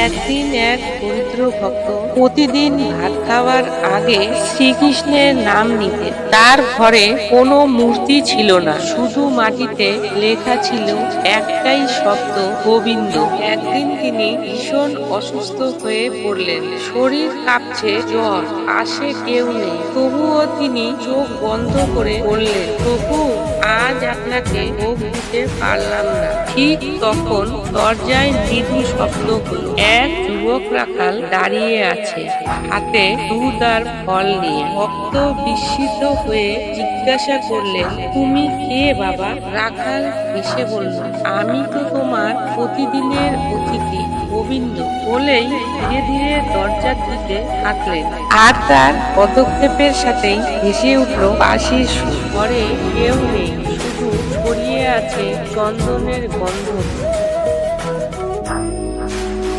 একদিন এক দরিদ্র ভক্ত প্রতিদিন ভাত খাওয়ার আগে শ্রীকৃষ্ণের নাম নিতেন। তার ঘরে কোনো মূর্তি ছিল না, শুধু মাটিতে লেখা ছিল একটাই শব্দ, গোবিন্দ। একদিন তিনি ভীষণ অসুস্থ হয়ে পড়লেন, শরীর কাঁপছে, জ্বর, পাশে কেউ নেই। তবুও তিনি চোখ বন্ধ করে বললেন, প্রভু, আজ আপনাকে ভোগ দিতে পারলাম না। ঠিক তখন দরজায় মৃদু শব্দ হলো। এক যুবক রাখাল দাঁড়িয়ে আছে, হাতে দুধ আর ফল নিয়ে। ভক্ত বিস্মিত হয়ে জিজ্ঞাসা করলেন, তুমি কে বাবা? রাখাল হেসে বলল, আমি তো তোমার প্রতিদিনের অতিথি গোবিন্দ। বলেই ধীরে ধীরে দরজার দিকে হাঁটলেন। আর তার পদক্ষেপের সাথেই ভেসে উঠল বাঁশির সুর। ঘরে কেউ নেই, শুধু ছড়িয়ে আছে চন্দনের গন্ধ।